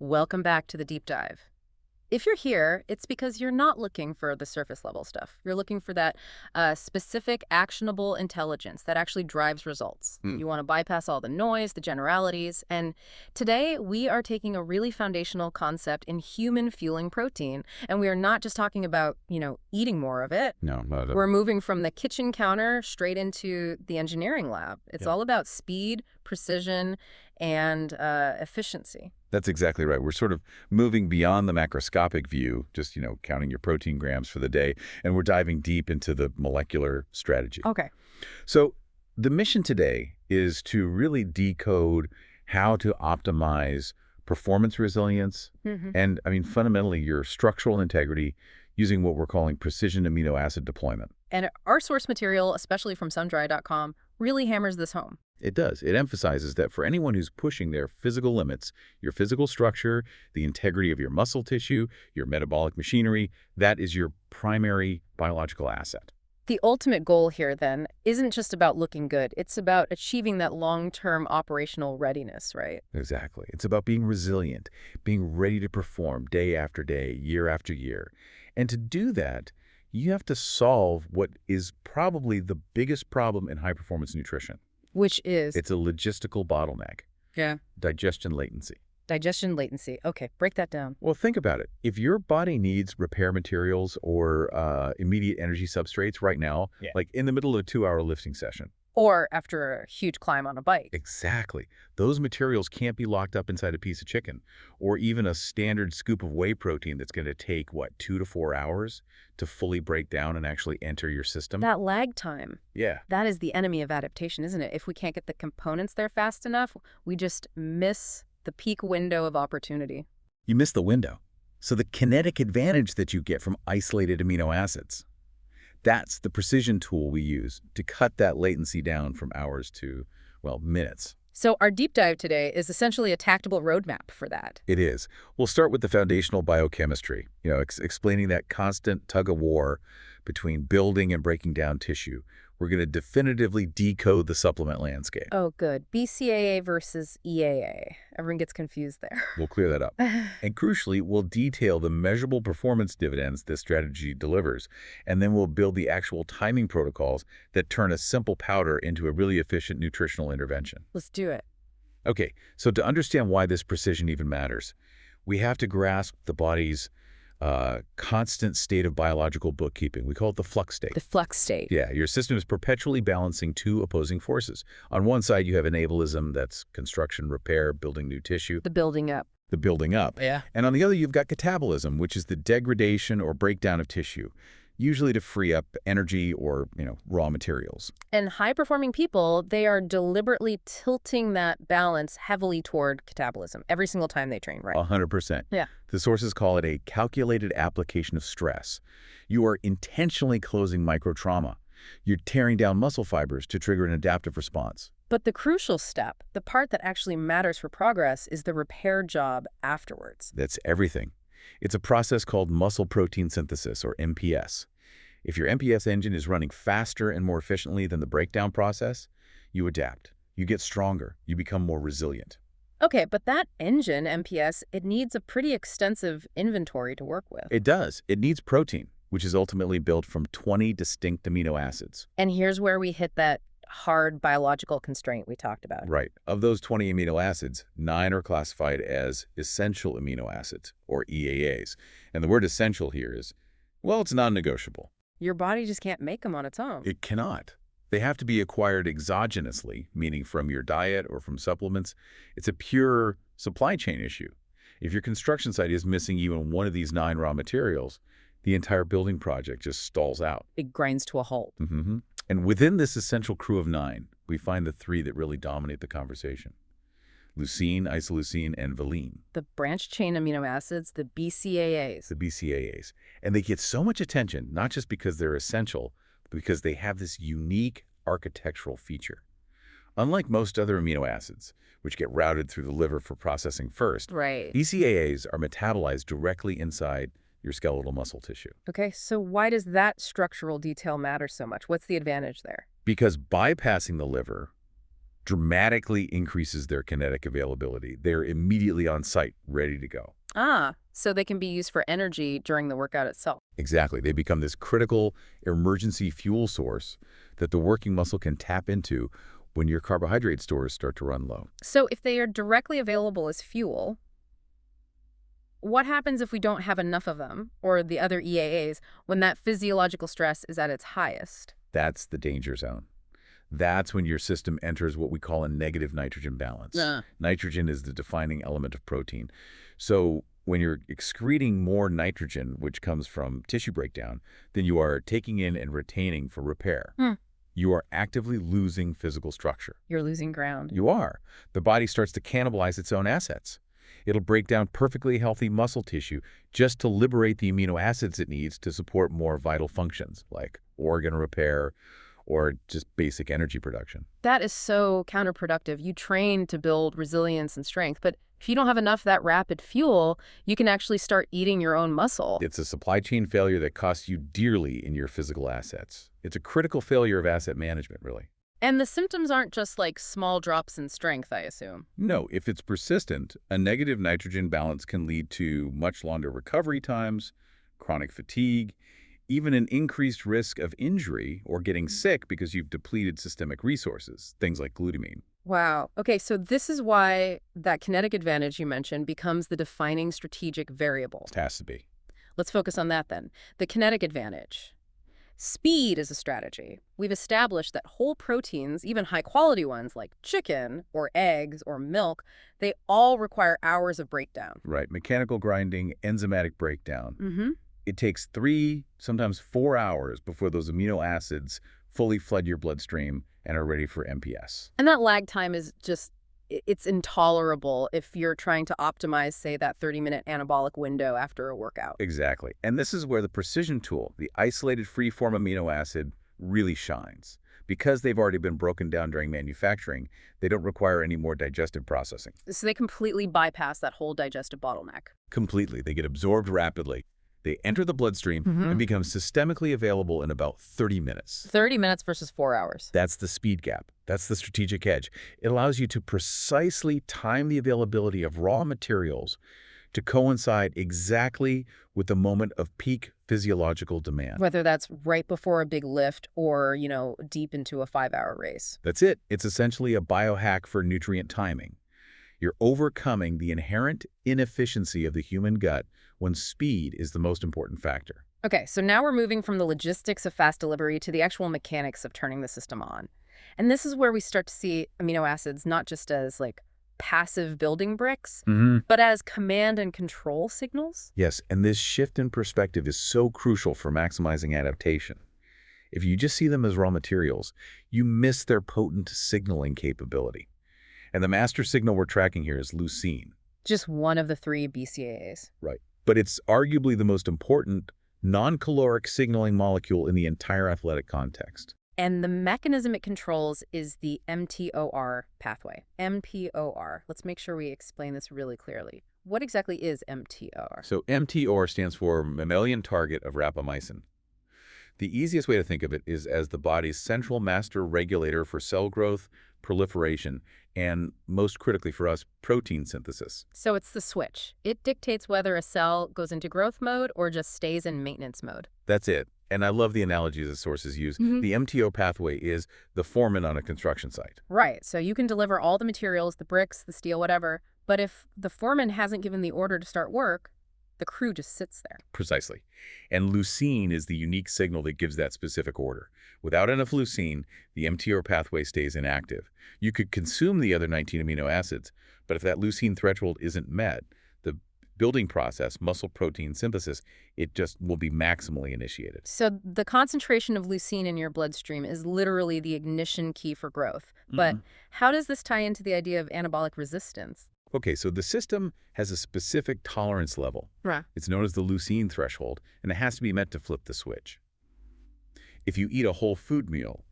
Welcome back to the deep dive. If you're here, it's because you're not looking for the surface level stuff. You're looking for that specific, actionable intelligence that actually drives results. Hmm. You want to bypass all the noise, the generalities. And today, we are taking a really foundational concept in human fueling protein. And we are not just talking about, eating more of it. No, not at all. We're moving from the kitchen counter straight into the engineering lab. It's all about speed, precision, and efficiency. That's exactly right. We're sort of moving beyond the macroscopic view, just, counting your protein grams for the day, and we're diving deep into the molecular strategy. Okay. So the mission today is to really decode how to optimize performance resilience and, fundamentally your structural integrity using what we're calling precision amino acid deployment. And our source material, especially from sundry.com, really hammers this home. It does. It emphasizes that for anyone who's pushing their physical limits, your physical structure, the integrity of your muscle tissue, your metabolic machinery, that is your primary biological asset. The ultimate goal here, then, isn't just about looking good. It's about achieving that long-term operational readiness, right? Exactly. It's about being resilient, being ready to perform day after day, year after year. And to do that, you have to solve what is probably the biggest problem in high-performance nutrition. Which is? It's a logistical bottleneck. Yeah. Digestion latency, Digestion latency. Okay, break that down. Well, think about it. If your body needs repair materials or immediate energy substrates right now, like in the middle of a 2-hour lifting session. Or after a huge climb on a bike. Exactly. Those materials can't be locked up inside a piece of chicken or even a standard scoop of whey protein that's going to take, 2 to 4 hours to fully break down and actually enter your system. That lag time. Yeah. That is the enemy of adaptation, isn't it? If we can't get the components there fast enough, we just miss the peak window of opportunity. You miss the window. So the kinetic advantage that you get from isolated amino acids, that's the precision tool we use to cut that latency down from hours to, minutes. So our deep dive today is essentially a tactable roadmap for that. It is. We'll start with the foundational biochemistry, explaining that constant tug-of-war between building and breaking down tissue. We're going to definitively decode the supplement landscape. Oh, good. BCAA versus EAA. Everyone gets confused there. We'll clear that up. And crucially, we'll detail the measurable performance dividends this strategy delivers, and then we'll build the actual timing protocols that turn a simple powder into a really efficient nutritional intervention. Let's do it. Okay, so to understand why this precision even matters, we have to grasp the body's constant state of biological bookkeeping. We call it the flux state. The flux state. Yeah, your system is perpetually balancing two opposing forces. On one side, you have anabolism, that's construction, repair, building new tissue. The building up. The building up. Yeah. And on the other, you've got catabolism, which is the degradation or breakdown of tissue, usually to free up energy or, raw materials. And high-performing people, they are deliberately tilting that balance heavily toward catabolism every single time they train, right? 100%. Yeah. The sources call it a calculated application of stress. You are intentionally closing microtrauma. You're tearing down muscle fibers to trigger an adaptive response. But the crucial step, the part that actually matters for progress, is the repair job afterwards. That's everything. It's a process called muscle protein synthesis, or MPS. If your MPS engine is running faster and more efficiently than the breakdown process, you adapt. You get stronger. You become more resilient. Okay, but that engine, MPS, it needs a pretty extensive inventory to work with. It does. It needs protein, which is ultimately built from 20 distinct amino acids. And here's where we hit that hard biological constraint we talked about. Right. Of those 20 amino acids, 9 are classified as essential amino acids, or EAAs. And the word essential here is, it's non-negotiable. Your body just can't make them on its own. It cannot. They have to be acquired exogenously, meaning from your diet or from supplements. It's a pure supply chain issue. If your construction site is missing even one of these 9 raw materials, the entire building project just stalls out. It grinds to a halt. Mm-hmm. And within this essential crew of 9, we find the 3 that really dominate the conversation: leucine, isoleucine, and valine. The branched-chain amino acids, the BCAAs. The BCAAs. And they get so much attention, not just because they're essential, but because they have this unique architectural feature. Unlike most other amino acids, which get routed through the liver for processing first, Right. BCAAs are metabolized directly inside your skeletal muscle tissue. Okay, so why does that structural detail matter so much? What's the advantage there? Because bypassing the liver dramatically increases their kinetic availability. They're immediately on site, ready to go. Ah, so they can be used for energy during the workout itself. Exactly. They become this critical emergency fuel source that the working muscle can tap into when your carbohydrate stores start to run low. So if they are directly available as fuel, what happens if we don't have enough of them, or the other EAAs, when that physiological stress is at its highest? That's the danger zone. That's when your system enters what we call a negative nitrogen balance. Nitrogen is the defining element of protein. So when you're excreting more nitrogen, which comes from tissue breakdown, than you are taking in and retaining for repair, you are actively losing physical structure. You're losing ground. You are. The body starts to cannibalize its own assets. It'll break down perfectly healthy muscle tissue just to liberate the amino acids it needs to support more vital functions, like organ repair or just basic energy production. That is so counterproductive. You train to build resilience and strength, but if you don't have enough of that rapid fuel, you can actually start eating your own muscle. It's a supply chain failure that costs you dearly in your physical assets. It's a critical failure of asset management, really. And the symptoms aren't just like small drops in strength, I assume. No, if it's persistent, a negative nitrogen balance can lead to much longer recovery times, chronic fatigue, even an increased risk of injury or getting sick because you've depleted systemic resources, things like glutamine. Wow. Okay, so this is why that kinetic advantage you mentioned becomes the defining strategic variable. It has to be. Let's focus on that then. The kinetic advantage. Speed is a strategy. We've established that whole proteins, even high-quality ones like chicken or eggs or milk, they all require hours of breakdown. Right. Mechanical grinding, enzymatic breakdown. Mm-hmm. It takes 3, sometimes 4 hours before those amino acids fully flood your bloodstream and are ready for MPS. And that lag time is just, it's intolerable if you're trying to optimize, say, that 30-minute anabolic window after a workout. Exactly. And this is where the precision tool, the isolated free-form amino acid, really shines. Because they've already been broken down during manufacturing, they don't require any more digestive processing. So they completely bypass that whole digestive bottleneck. Completely. They get absorbed rapidly. They enter the bloodstream and become systemically available in about 30 minutes. 30 minutes versus 4 hours. That's the speed gap. That's the strategic edge. It allows you to precisely time the availability of raw materials to coincide exactly with the moment of peak physiological demand. Whether that's right before a big lift or, deep into a 5-hour race. That's it. It's essentially a biohack for nutrient timing. You're overcoming the inherent inefficiency of the human gut when speed is the most important factor. Okay, so now we're moving from the logistics of fast delivery to the actual mechanics of turning the system on. And this is where we start to see amino acids not just as passive building bricks, but as command and control signals. Yes, and this shift in perspective is so crucial for maximizing adaptation. If you just see them as raw materials, you miss their potent signaling capability. And the master signal we're tracking here is leucine. Just one of the 3 BCAAs. Right. But it's arguably the most important non-caloric signaling molecule in the entire athletic context. And the mechanism it controls is the mTOR pathway. mTOR. Let's make sure we explain this really clearly. What exactly is mTOR? So mTOR stands for mammalian target of rapamycin. The easiest way to think of it is as the body's central master regulator for cell growth, proliferation, and most critically for us, protein synthesis. So it's the switch. It dictates whether a cell goes into growth mode or just stays in maintenance mode. That's it. And I love the analogies that sources use. The MTO pathway is the foreman on a construction site. Right. So you can deliver all the materials, the bricks, the steel, whatever. But if the foreman hasn't given the order to start work, the crew just sits there. Precisely. And leucine is the unique signal that gives that specific order. Without enough leucine, the mTOR pathway stays inactive. You could consume the other 19 amino acids, but if that leucine threshold isn't met, the building process, muscle protein synthesis, it just will be maximally initiated. So the concentration of leucine in your bloodstream is literally the ignition key for growth. But how does this tie into the idea of anabolic resistance? Okay, so the system has a specific tolerance level. Right. It's known as the Leucine Threshold, and it has to be met to flip the switch. If you eat a whole food meal,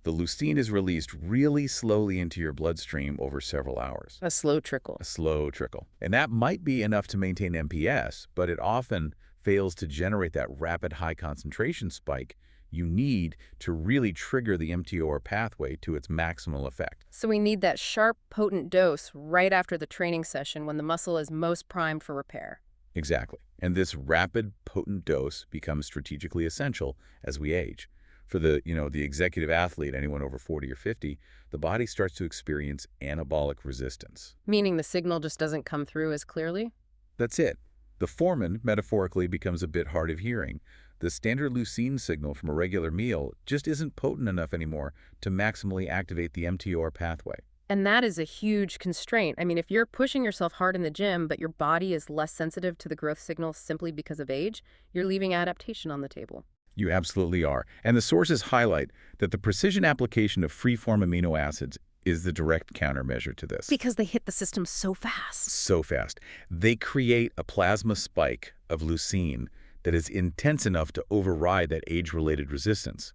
the leucine is released really slowly into your bloodstream over several hours. A slow trickle. A slow trickle. And that might be enough to maintain MPS, but it often fails to generate that rapid high concentration spike you need to really trigger the MTOR pathway to its maximal effect. So we need that sharp, potent dose right after the training session when the muscle is most primed for repair. Exactly. And this rapid, potent dose becomes strategically essential as we age. For the executive athlete, anyone over 40 or 50, the body starts to experience anabolic resistance. Meaning the signal just doesn't come through as clearly? That's it. The foreman, metaphorically, becomes a bit hard of hearing. The standard leucine signal from a regular meal just isn't potent enough anymore to maximally activate the MTOR pathway. And that is a huge constraint. I mean, if you're pushing yourself hard in the gym, but your body is less sensitive to the growth signal simply because of age, you're leaving adaptation on the table. You absolutely are. And the sources highlight that the precision application of free-form amino acids is the direct countermeasure to this. Because they hit the system so fast. So fast. They create a plasma spike of leucine that is intense enough to override that age-related resistance.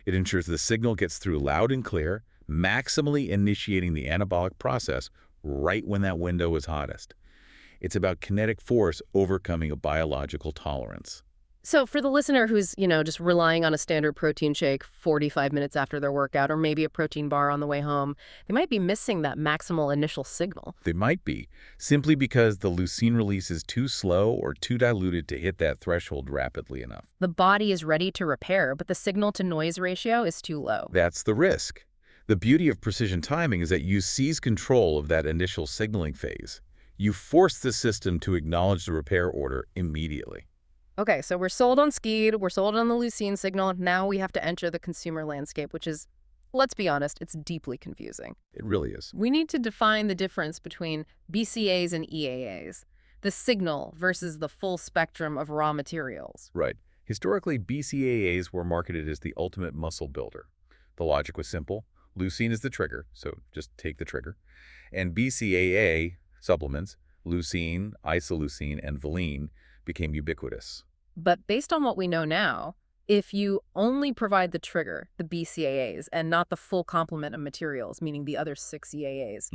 It ensures the signal gets through loud and clear, maximally initiating the anabolic process right when that window is hottest. It's about kinetic force overcoming a biological tolerance. So for the listener who's, just relying on a standard protein shake 45 minutes after their workout, or maybe a protein bar on the way home, they might be missing that maximal initial signal. They might be, simply because the leucine release is too slow or too diluted to hit that threshold rapidly enough. The body is ready to repair, but the signal-to-noise ratio is too low. That's the risk. The beauty of precision timing is that you seize control of that initial signaling phase. You force the system to acknowledge the repair order immediately. Okay, so we're sold on speed, we're sold on the leucine signal. Now we have to enter the consumer landscape, which is, let's be honest, it's deeply confusing. It really is. We need to define the difference between BCAAs and EAAs, the signal versus the full spectrum of raw materials. Right. Historically, BCAAs were marketed as the ultimate muscle builder. The logic was simple. Leucine is the trigger, so just take the trigger. And BCAA supplements, leucine, isoleucine, and valine, became ubiquitous. But based on what we know now, if you only provide the trigger, the BCAAs, and not the full complement of materials, meaning the other 6 EAAs,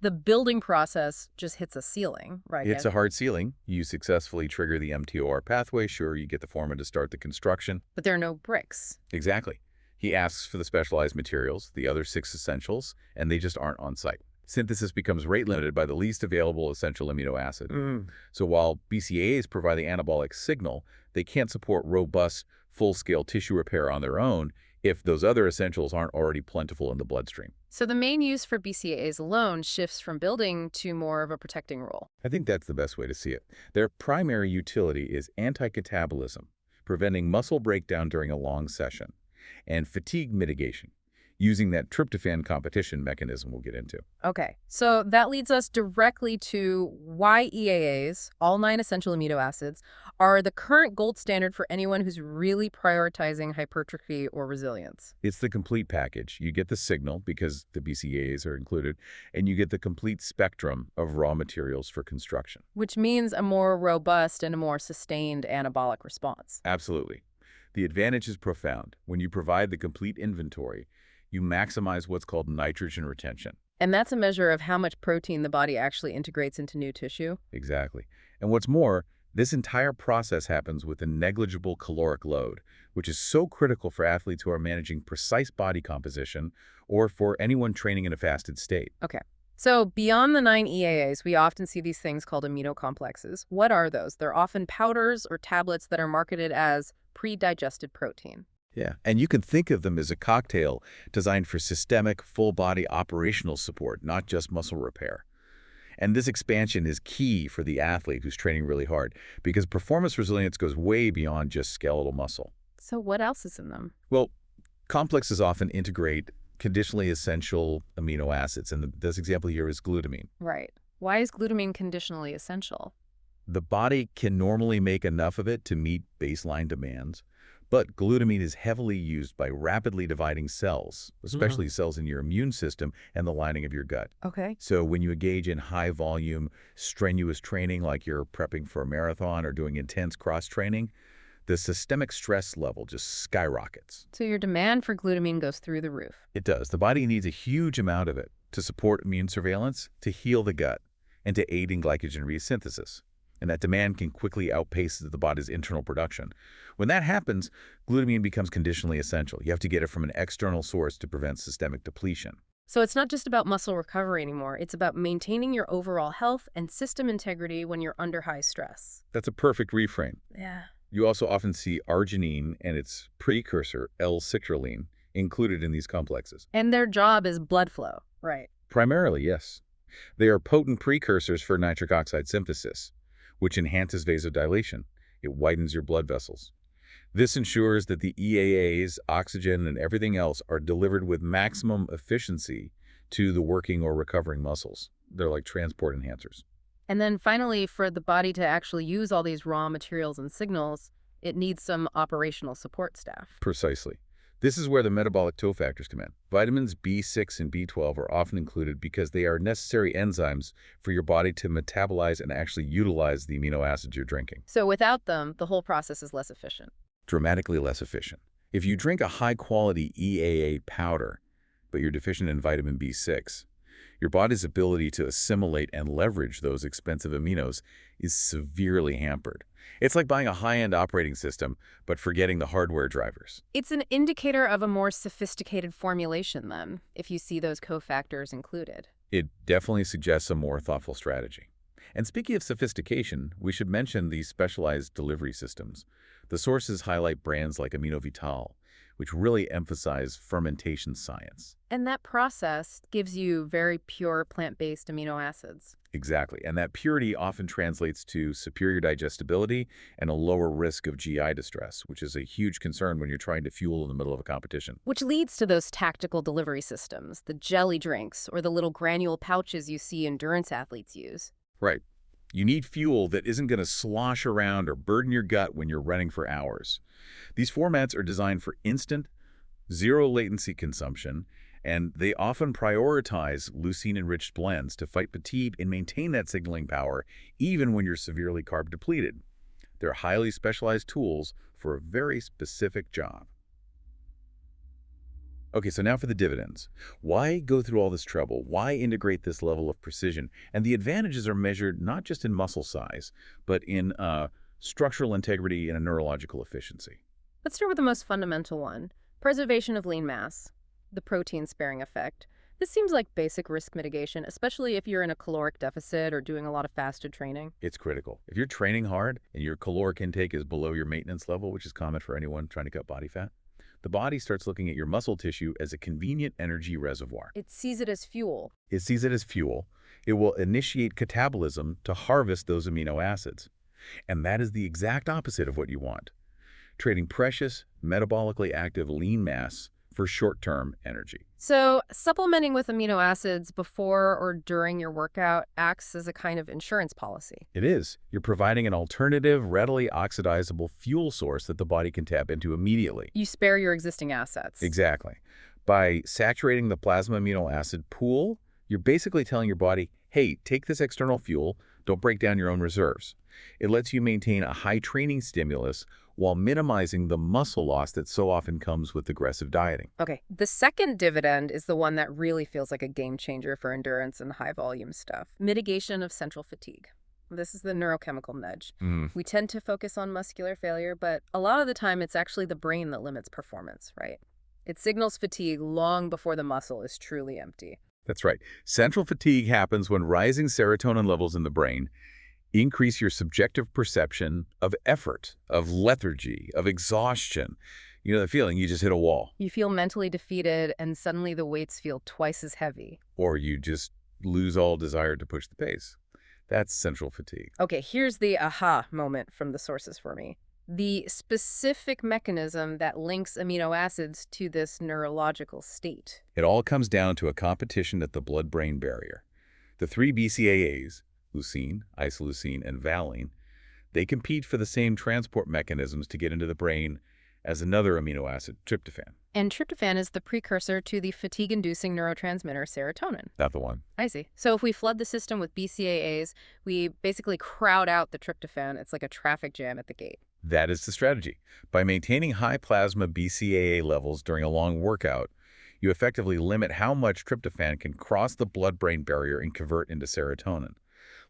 the building process just hits a ceiling, right? It's a hard ceiling. You successfully trigger the MTOR pathway, sure, you get the foreman to start the construction. But there are no bricks. Exactly. He asks for the specialized materials, the other 6 essentials, and they just aren't on site. Synthesis becomes rate limited by the least available essential amino acid. So while BCAAs provide the anabolic signal, they can't support robust, full-scale tissue repair on their own if those other essentials aren't already plentiful in the bloodstream. So the main use for BCAAs alone shifts from building to more of a protecting role. I think that's the best way to see it. Their primary utility is anti-catabolism, preventing muscle breakdown during a long session, and fatigue mitigation, using that tryptophan competition mechanism we'll get into. Okay, so that leads us directly to why EAAs, all 9 essential amino acids, are the current gold standard for anyone who's really prioritizing hypertrophy or resilience. It's the complete package. You get the signal, because the BCAAs are included, and you get the complete spectrum of raw materials for construction. Which means a more robust and a more sustained anabolic response. Absolutely. The advantage is profound. When you provide the complete inventory, you maximize what's called nitrogen retention. And that's a measure of how much protein the body actually integrates into new tissue. Exactly. And what's more, this entire process happens with a negligible caloric load, which is so critical for athletes who are managing precise body composition or for anyone training in a fasted state. Okay. So beyond the 9 EAAs, we often see these things called amino complexes. What are those? They're often powders or tablets that are marketed as pre-digested protein. Yeah, and you can think of them as a cocktail designed for systemic, full-body operational support, not just muscle repair. And this expansion is key for the athlete who's training really hard, because performance resilience goes way beyond just skeletal muscle. So what else is in them? Well, complexes often integrate conditionally essential amino acids, and this example here is glutamine. Right. Why is glutamine conditionally essential? The body can normally make enough of it to meet baseline demands, but glutamine is heavily used by rapidly dividing cells, especially cells in your immune system and the lining of your gut. Okay. So when you engage in high-volume, strenuous training, like you're prepping for a marathon or doing intense cross-training, the systemic stress level just skyrockets. So your demand for glutamine goes through the roof. It does. The body needs a huge amount of it to support immune surveillance, to heal the gut, and to aid in glycogen resynthesis. and that demand can quickly outpace the body's internal production. When that happens, glutamine becomes conditionally essential. You have to get it from an external source to prevent systemic depletion. So it's not just about muscle recovery anymore. It's about maintaining your overall health and system integrity when you're under high stress. That's a perfect reframe. Yeah. You also often see arginine and its precursor, L-citrulline, included in these complexes. And their job is blood flow, right? Primarily, yes. They are potent precursors for nitric oxide synthesis, which enhances vasodilation. It widens your blood vessels. This ensures that the EAAs, oxygen, and everything else are delivered with maximum efficiency to the working or recovering muscles. They're like transport enhancers. And then finally, for the body to actually use all these raw materials and signals, it needs some operational support staff. Precisely. This is where the metabolic cofactors come in. Vitamins B6 and B12 are often included because they are necessary enzymes for your body to metabolize and actually utilize the amino acids you're drinking. So without them, the whole process is less efficient. Dramatically less efficient. If you drink a high-quality EAA powder, but you're deficient in vitamin B6, your body's ability to assimilate and leverage those expensive aminos is severely hampered. It's like buying a high-end operating system, but forgetting the hardware drivers. It's an indicator of a more sophisticated formulation, then, if you see those cofactors included. It definitely suggests a more thoughtful strategy. And speaking of sophistication, we should mention these specialized delivery systems. The sources highlight brands like Amino Vital, which really emphasize fermentation science. And that process gives you very pure plant-based amino acids. Exactly. And that purity often translates to superior digestibility and a lower risk of GI distress, which is a huge concern when you're trying to fuel in the middle of a competition. Which leads to those tactical delivery systems, the jelly drinks or the little granule pouches you see endurance athletes use. Right. You need fuel that isn't going to slosh around or burden your gut when you're running for hours. These formats are designed for instant, zero-latency consumption, and they often prioritize leucine-enriched blends to fight fatigue and maintain that signaling power even when you're severely carb-depleted. They're highly specialized tools for a very specific job. Okay, so now for the dividends. Why go through all this trouble? Why integrate this level of precision? And the advantages are measured not just in muscle size, but in structural integrity and a neurological efficiency. Let's start with the most fundamental one, preservation of lean mass, the protein-sparing effect. This seems like basic risk mitigation, especially if you're in a caloric deficit or doing a lot of fasted training. It's critical. If you're training hard and your caloric intake is below your maintenance level, which is common for anyone trying to cut body fat, the body starts looking at your muscle tissue as a convenient energy reservoir. It sees it as fuel. It sees it as fuel. It will initiate catabolism to harvest those amino acids. And that is the exact opposite of what you want. Trading precious, metabolically active lean mass for short-term energy. So supplementing with amino acids before or during your workout acts as a kind of insurance policy. It is. You're providing an alternative, readily oxidizable fuel source that the body can tap into immediately. You spare your existing assets. Exactly. By saturating the plasma amino acid pool, you're basically telling your body, hey, take this external fuel, don't break down your own reserves. It lets you maintain a high training stimulus while minimizing the muscle loss that so often comes with aggressive dieting. Okay, the second dividend is the one that really feels like a game changer for endurance and high volume stuff. Mitigation of central fatigue. This is the neurochemical nudge. We tend to focus on muscular failure, but a lot of the time it's actually the brain that limits performance, right? It signals fatigue long before the muscle is truly empty. That's right. Central fatigue happens when rising serotonin levels in the brain increase your subjective perception of effort, of lethargy, of exhaustion. You know the feeling, you just hit a wall. You feel mentally defeated and suddenly the weights feel twice as heavy. Or you just lose all desire to push the pace. That's central fatigue. Okay, here's the aha moment from the sources for me. The specific mechanism that links amino acids to this neurological state. It all comes down to a competition at the blood-brain barrier. The three BCAAs, leucine, isoleucine, and valine, they compete for the same transport mechanisms to get into the brain as another amino acid, tryptophan. And tryptophan is the precursor to the fatigue-inducing neurotransmitter serotonin. Not the one. I see. So if we flood the system with BCAAs, we basically crowd out the tryptophan. It's like a traffic jam at the gate. That is the strategy. By maintaining high plasma BCAA levels during a long workout, you effectively limit how much tryptophan can cross the blood-brain barrier and convert into serotonin.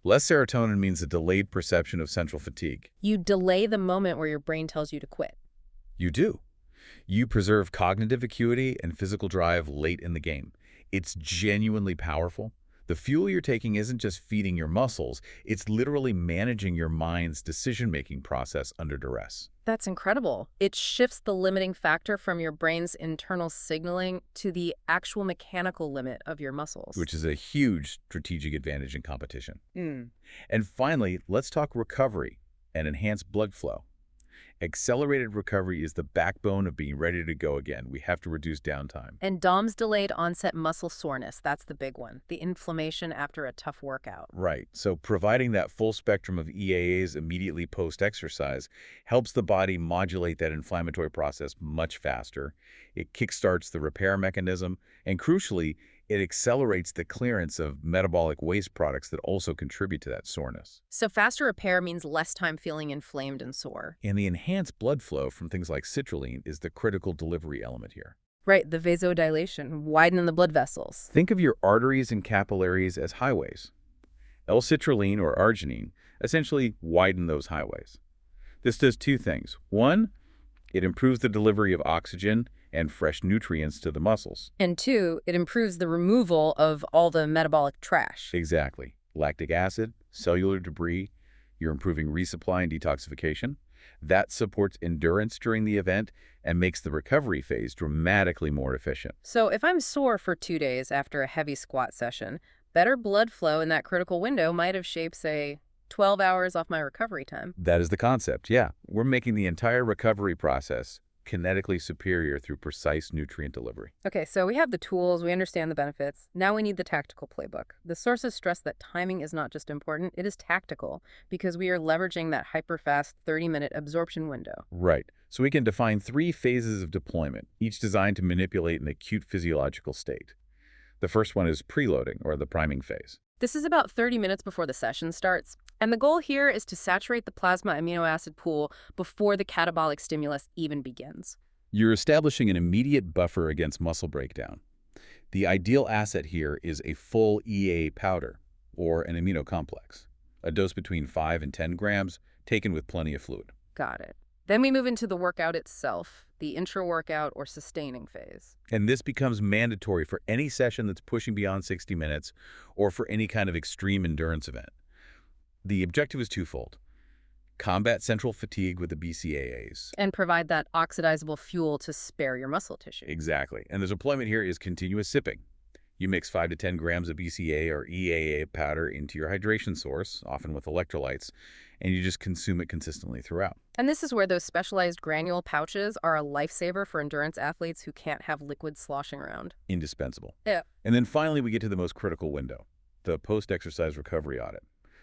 Less serotonin means a delayed perception of central fatigue. You delay the moment where your brain tells you to quit. You do. You preserve cognitive acuity and physical drive late in the game. It's genuinely powerful. The fuel you're taking isn't just feeding your muscles, it's literally managing your mind's decision-making process under duress. That's incredible. It shifts the limiting factor from your brain's internal signaling to the actual mechanical limit of your muscles. Which is a huge strategic advantage in competition. Mm. And finally, let's talk recovery and enhanced blood flow. Accelerated recovery is the backbone of being ready to go again. We have to reduce downtime. And DOM's delayed onset muscle soreness, that's the big one, the inflammation after a tough workout. Right. So providing that full spectrum of EAAs immediately post-exercise helps the body modulate that inflammatory process much faster. It kickstarts the repair mechanism, and crucially, it accelerates the clearance of metabolic waste products that also contribute to that soreness. So faster repair means less time feeling inflamed and sore. And the enhanced blood flow from things like citrulline is the critical delivery element here. Right, the vasodilation, widening the blood vessels. Think of your arteries and capillaries as highways. L-citrulline or arginine essentially widen those highways. This does two things. One, it improves the delivery of oxygen and fresh nutrients to the muscles. And two, it improves the removal of all the metabolic trash. Exactly. Lactic acid, cellular debris, you're improving resupply and detoxification. That supports endurance during the event and makes the recovery phase dramatically more efficient. So if I'm sore for 2 days after a heavy squat session, better blood flow in that critical window might have shaved, say, 12 hours off my recovery time. That is the concept, yeah. We're making the entire recovery process kinetically superior through precise nutrient delivery. Okay, so we have the tools, we understand the benefits. Now we need the tactical playbook. The sources stress that timing is not just important, it is tactical, because we are leveraging that hyper-fast 30-minute absorption window. Right. So we can define 3 phases of deployment, each designed to manipulate an acute physiological state. The first one is preloading, or the priming phase. This is about 30 minutes before the session starts, and the goal here is to saturate the plasma amino acid pool before the catabolic stimulus even begins. You're establishing an immediate buffer against muscle breakdown. The ideal asset here is a full EAA powder, or an amino complex, a dose between 5 and 10 grams, taken with plenty of fluid. Got it. Then we move into the workout itself, the intra-workout or sustaining phase. And this becomes mandatory for any session that's pushing beyond 60 minutes or for any kind of extreme endurance event. The objective is twofold. Combat central fatigue with the BCAAs. And provide that oxidizable fuel to spare your muscle tissue. Exactly. And the deployment here is continuous sipping. You mix 5 to 10 grams of BCAA or EAA powder into your hydration source, often with electrolytes, and you just consume it consistently throughout. And this is where those specialized granule pouches are a lifesaver for endurance athletes who can't have liquid sloshing around. Indispensable. Yeah. And then finally, we get to the most critical window, the post-exercise recovery audit.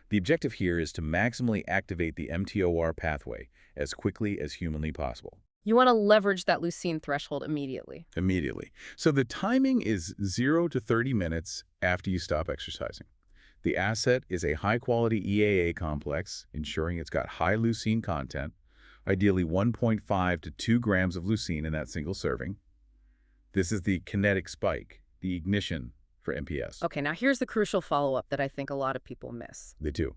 The objective here is to maximally activate the mTOR pathway as quickly as humanly possible. You want to leverage that leucine threshold immediately. Immediately. So the timing is 0 to 30 minutes after you stop exercising. The asset is a high-quality EAA complex, ensuring it's got high leucine content, ideally 1.5 to 2 grams of leucine in that single serving. This is the kinetic spike, the ignition for MPS. Okay, now here's the crucial follow-up that I think a lot of people miss. They do.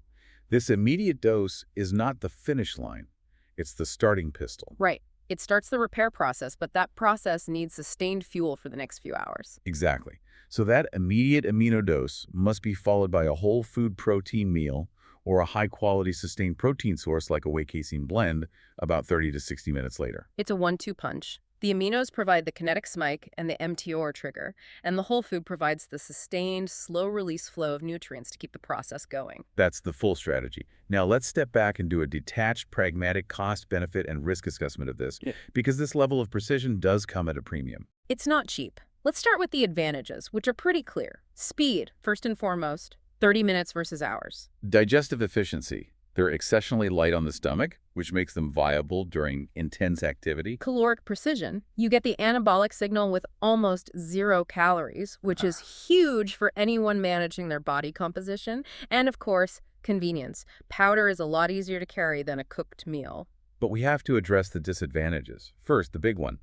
This immediate dose is not the finish line. It's the starting pistol. Right. It starts the repair process, but that process needs sustained fuel for the next few hours. Exactly. So that immediate amino dose must be followed by a whole food protein meal or a high-quality sustained protein source like a whey casein blend about 30 to 60 minutes later. It's a 1-2 punch. The aminos provide the kinetic spike and the mTOR trigger, and the whole food provides the sustained, slow-release flow of nutrients to keep the process going. That's the full strategy. Now let's step back and do a detached, pragmatic cost, benefit, and risk assessment of this, because this level of precision does come at a premium. It's not cheap. Let's start with the advantages, which are pretty clear. Speed, first and foremost, 30 minutes versus hours. Digestive efficiency. They're exceptionally light on the stomach, which makes them viable during intense activity. Caloric precision. You get the anabolic signal with almost 0 calories, which is huge for anyone managing their body composition. And of course, convenience. Powder is a lot easier to carry than a cooked meal. But we have to address the disadvantages. First, the big one,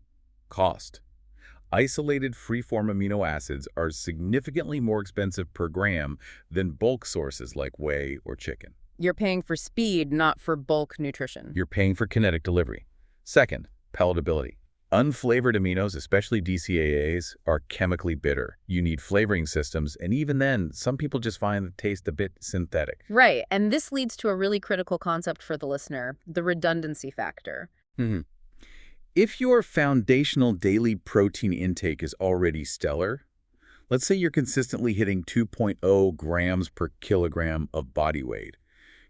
cost. Isolated free-form amino acids are significantly more expensive per gram than bulk sources like whey or chicken. You're paying for speed, not for bulk nutrition. You're paying for kinetic delivery. Second, palatability. Unflavored aminos, especially DCAAs, are chemically bitter. You need flavoring systems, and even then, some people just find the taste a bit synthetic. Right, and this leads to a really critical concept for the listener, the redundancy factor. Mhm. If your foundational daily protein intake is already stellar, let's say you're consistently hitting 2.0 grams per kilogram of body weight,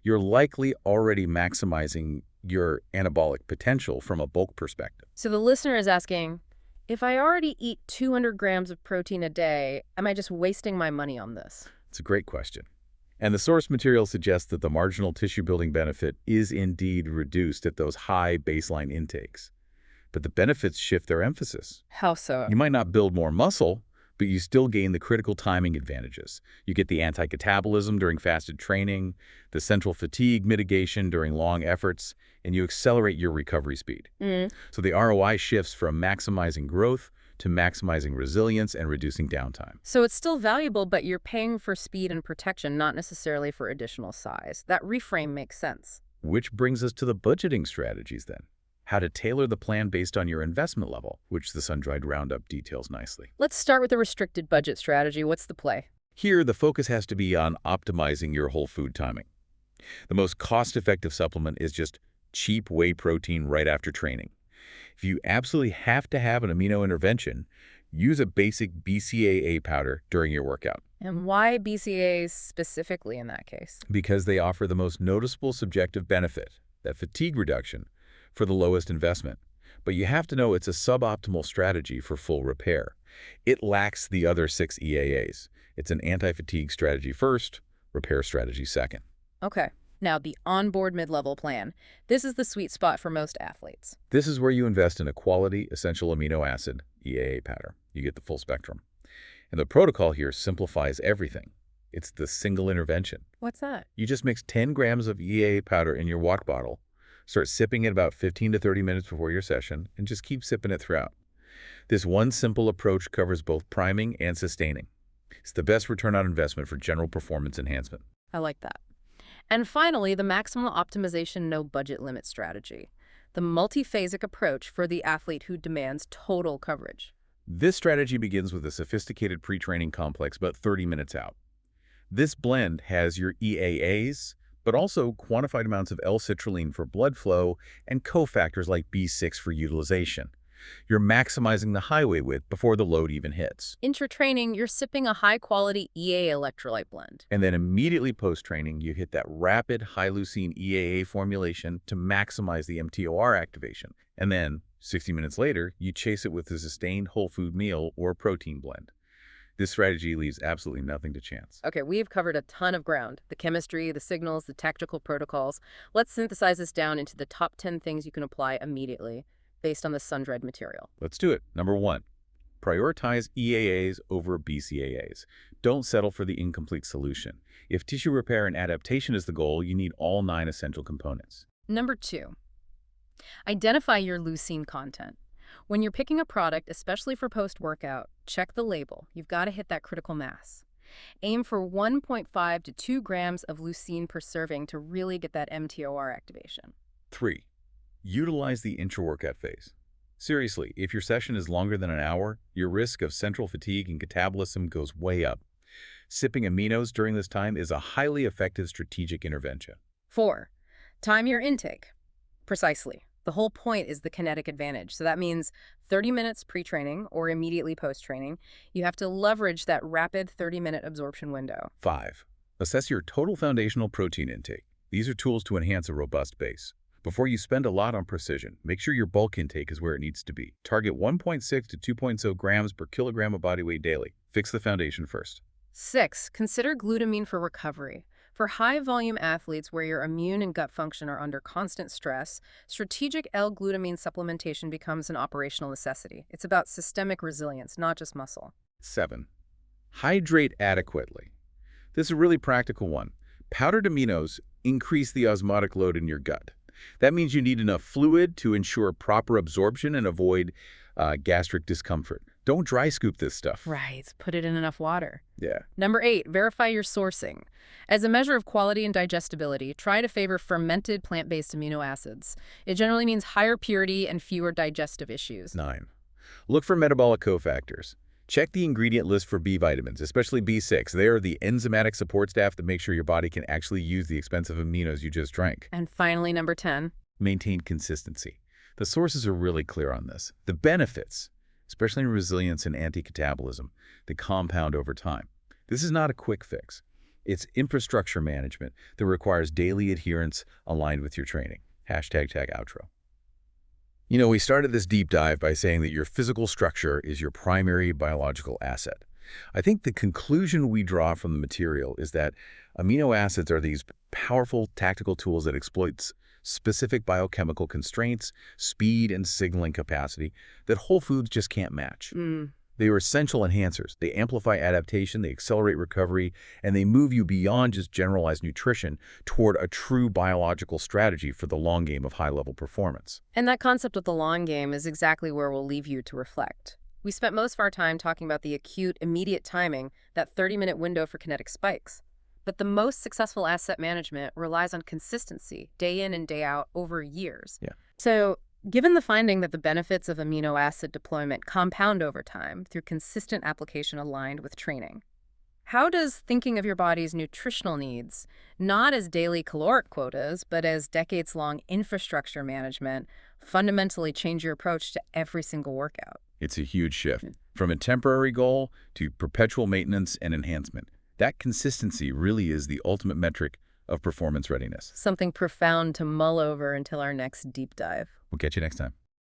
you're likely already maximizing your anabolic potential from a bulk perspective. So the listener is asking, if I already eat 200 grams of protein a day, am I just wasting my money on this? It's a great question. And the source material suggests that the marginal tissue-building benefit is indeed reduced at those high baseline intakes. But the benefits shift their emphasis. How so? You might not build more muscle, but you still gain the critical timing advantages. You get the anti-catabolism during fasted training, the central fatigue mitigation during long efforts, and you accelerate your recovery speed. So the ROI shifts from maximizing growth to maximizing resilience and reducing downtime. So it's still valuable, but you're paying for speed and protection, not necessarily for additional size. That reframe makes sense. Which brings us to the budgeting strategies then. How to tailor the plan based on your investment level, which the sun-dried roundup details nicely. Let's start with the restricted budget strategy. What's the play? Here, the focus has to be on optimizing your whole food timing. The most cost-effective supplement is just cheap whey protein right after training. If you absolutely have to have an amino intervention, use a basic BCAA powder during your workout. And why BCAAs specifically in that case? Because they offer the most noticeable subjective benefit, that fatigue reduction, for the lowest investment. But you have to know it's a suboptimal strategy for full repair. It lacks the other 6 EAAs. It's an anti-fatigue strategy first, repair strategy second. Okay. Now, the onboard mid-level plan. This is the sweet spot for most athletes. This is where you invest in a quality essential amino acid, EAA powder. You get the full spectrum. And the protocol here simplifies everything. It's the single intervention. What's that? You just mix 10 grams of EAA powder in your water bottle, start sipping it about 15 to 30 minutes before your session, and just keep sipping it throughout. This one simple approach covers both priming and sustaining. It's the best return on investment for general performance enhancement. I like that. And finally, the maximal optimization no budget limit strategy. The multiphasic approach for the athlete who demands total coverage. This strategy begins with a sophisticated pre-training complex about 30 minutes out. This blend has your EAAs, but also quantified amounts of L-citrulline for blood flow and cofactors like B6 for utilization. You're maximizing the highway width before the load even hits. Intra-training, you're sipping a high-quality EAA electrolyte blend. And then immediately post-training, you hit that rapid high-leucine EAA formulation to maximize the mTOR activation. And then, 60 minutes later, you chase it with a sustained whole food meal or protein blend. This strategy leaves absolutely nothing to chance. Okay, we've covered a ton of ground. The chemistry, the signals, the tactical protocols. Let's synthesize this down into the top 10 things you can apply immediately based on the sun-dried material. Let's do it. Number 1, prioritize EAAs over BCAAs. Don't settle for the incomplete solution. If tissue repair and adaptation is the goal, you need all 9 essential components. Number 2, identify your leucine content. When you're picking a product, especially for post-workout, check the label. You've got to hit that critical mass. Aim for 1.5 to 2 grams of leucine per serving to really get that mTOR activation. 3, utilize the intra-workout phase. Seriously, if your session is longer than an hour, your risk of central fatigue and catabolism goes way up. Sipping aminos during this time is a highly effective strategic intervention. 4, time your intake. Precisely. The whole point is the kinetic advantage. So that means 30 minutes pre-training or immediately post-training. You have to leverage that rapid 30-minute absorption window. 5, assess your total foundational protein intake. These are tools to enhance a robust base. Before you spend a lot on precision, make sure your bulk intake is where it needs to be. Target 1.6 to 2.0 grams per kilogram of body weight daily. Fix the foundation first. 6, consider glutamine for recovery. For high-volume athletes where your immune and gut function are under constant stress, strategic L-glutamine supplementation becomes an operational necessity. It's about systemic resilience, not just muscle. 7, hydrate adequately. This is a really practical one. Powdered aminos increase the osmotic load in your gut. That means you need enough fluid to ensure proper absorption and avoid gastric discomfort. Don't dry scoop this stuff. Right, put it in enough water. Yeah. Number 8, verify your sourcing. As a measure of quality and digestibility, try to favor fermented plant-based amino acids. It generally means higher purity and fewer digestive issues. 9. Look for metabolic cofactors. Check the ingredient list for B vitamins, especially B6. They are the enzymatic support staff that make sure your body can actually use the expensive aminos you just drank. And finally, number 10. Maintain consistency. The sources are really clear on this. The benefits, especially in resilience and anti-catabolism, they compound over time. This is not a quick fix. It's infrastructure management that requires daily adherence aligned with your training. #outro. You know, we started this deep dive by saying that your physical structure is your primary biological asset. I think the conclusion we draw from the material is that amino acids are these powerful tactical tools that exploit specific biochemical constraints, speed, and signaling capacity that whole foods just can't match. They are essential enhancers. They amplify adaptation, they accelerate recovery, and they move you beyond just generalized nutrition toward a true biological strategy for the long game of high-level performance. And that concept of the long game is exactly where we'll leave you to reflect. We spent most of our time talking about the acute, immediate timing, that 30-minute window for kinetic spikes. But the most successful asset management relies on consistency, day in and day out, over years. Yeah. So, given the finding that the benefits of amino acid deployment compound over time through consistent application aligned with training, how does thinking of your body's nutritional needs, not as daily caloric quotas, but as decades-long infrastructure management, fundamentally change your approach to every single workout? It's a huge shift, from a temporary goal to perpetual maintenance and enhancement. That consistency really is the ultimate metric of performance readiness. Something profound to mull over until our next deep dive. We'll catch you next time.